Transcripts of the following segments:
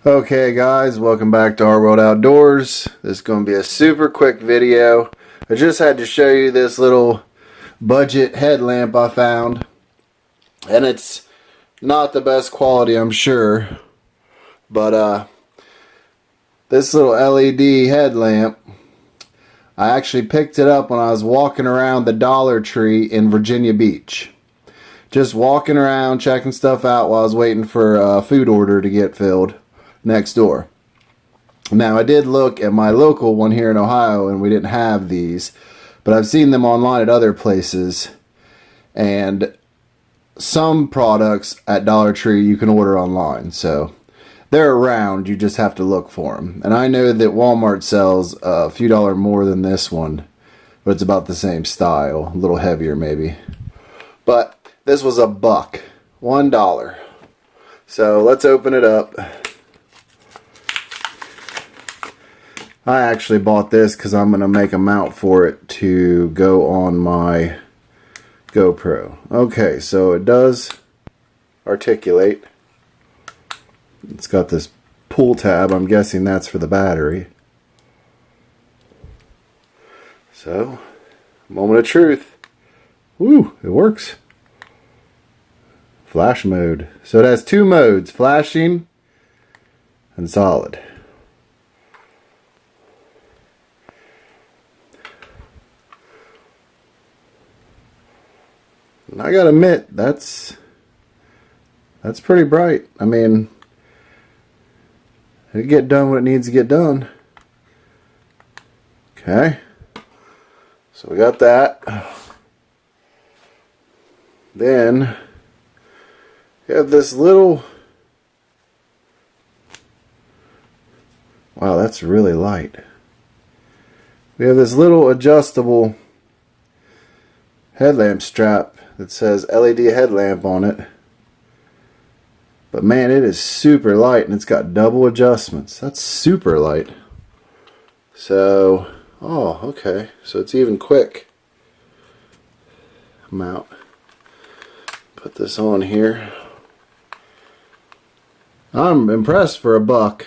Okay guys, welcome back to Our World Outdoors. This is going to be a super quick video. I just had to show you this little budget headlamp I found. And it's not the best quality, I'm sure. But this little LED headlamp, I actually picked it up when I was walking around the Dollar Tree in Virginia Beach. Just walking around checking stuff out while I was waiting for a food order to get filled next door. Now I did look at my local one here in Ohio and we didn't have these, but I've seen them online at other places, and some products at Dollar Tree you can order online, so they're around, you just have to look for them. And I know that Walmart sells a few dollars more than this one, but it's about the same style, a little heavier maybe. But this was $1, $1. So let's open it up. I actually bought this because I'm going to make a mount for it to go on my GoPro. Okay, so it does articulate. It's got this pull tab. I'm guessing that's for the battery. So, moment of truth. Woo, it works. Flash mode. So it has two modes, flashing and solid. And I gotta admit, that's pretty bright. I mean, it'll get done what it needs to get done. Okay, so we got that. Then you have this little, wow, that's really light. We have this little adjustable headlamp strap that says LED headlamp on it. But man, it is super light and it's got double adjustments. That's super light. So, oh, okay. So it's even quick. Mount. Put this on here. I'm impressed for $1.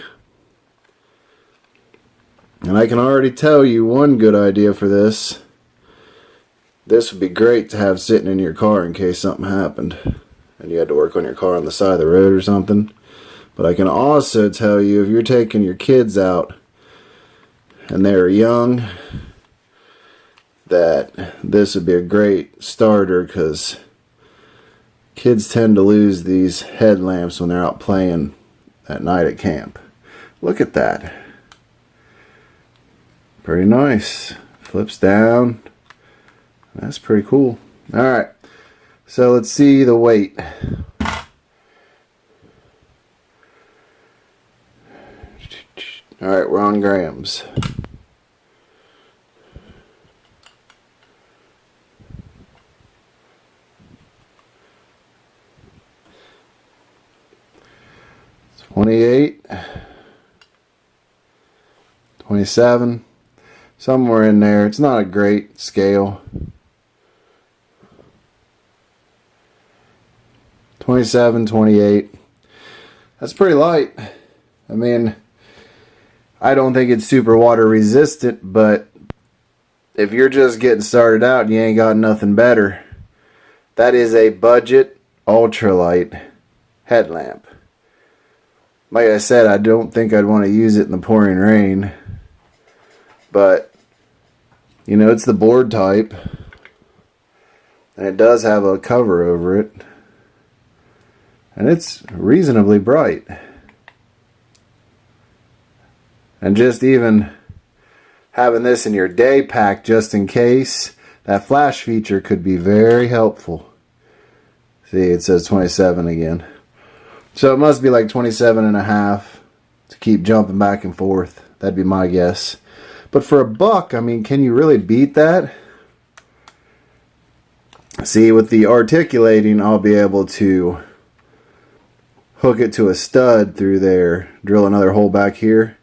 And I can already tell you one good idea for this. This would be great to have sitting in your car in case something happened and you had to work on your car on the side of the road or something. But I can also tell you, if you're taking your kids out and they're young, that this would be a great starter, because kids tend to lose these headlamps when they're out playing at night at camp. Look at that. Pretty nice. Flips down. That's pretty cool. Alright, so let's see the weight. Alright, we're on grams. $28, $27, somewhere in there. It's not a great scale. 27, 28. That's pretty light. I mean, I don't think it's super water resistant, but if you're just getting started out and you ain't got nothing better, that is a budget ultralight headlamp. Like I said, I don't think I'd want to use it in the pouring rain, but you know, it's the board type and it does have a cover over it. And it's reasonably bright. And just even having this in your day pack just in case, that flash feature could be very helpful. See, it says 27 again. So it must be like 27.5 to keep jumping back and forth. That'd be my guess. But for $1, I mean, can you really beat that? See, with the articulating, I'll be able to hook it to a stud through there, drill another hole back here,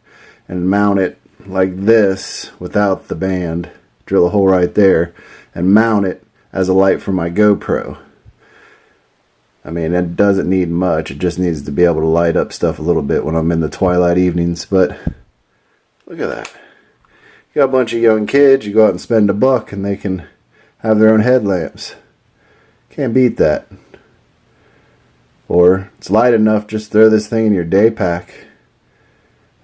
and mount it like this without the band. Drill a hole right there and mount it as a light for my GoPro. I mean, it doesn't need much. It just needs to be able to light up stuff a little bit when I'm in the twilight evenings. But look at that. You got a bunch of young kids, you go out and spend $1 and they can have their own headlamps. Can't beat that. Or it's light enough, just throw this thing in your day pack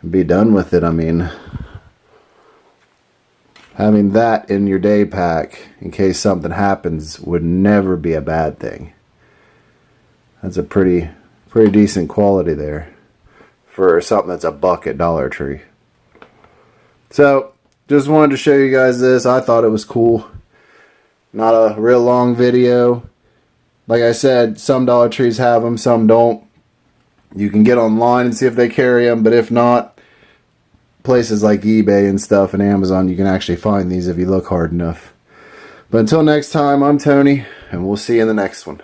and be done with it. I mean, having that in your day pack in case something happens would never be a bad thing. That's a pretty decent quality there for something that's $1 at Dollar Tree. So just wanted to show you guys this. I thought it was cool. Not a real long video. Like I said, some Dollar Trees have them, some don't. You can get online and see if they carry them, but if not, places like eBay and stuff and Amazon, you can actually find these if you look hard enough. But until next time, I'm Tony, and we'll see you in the next one.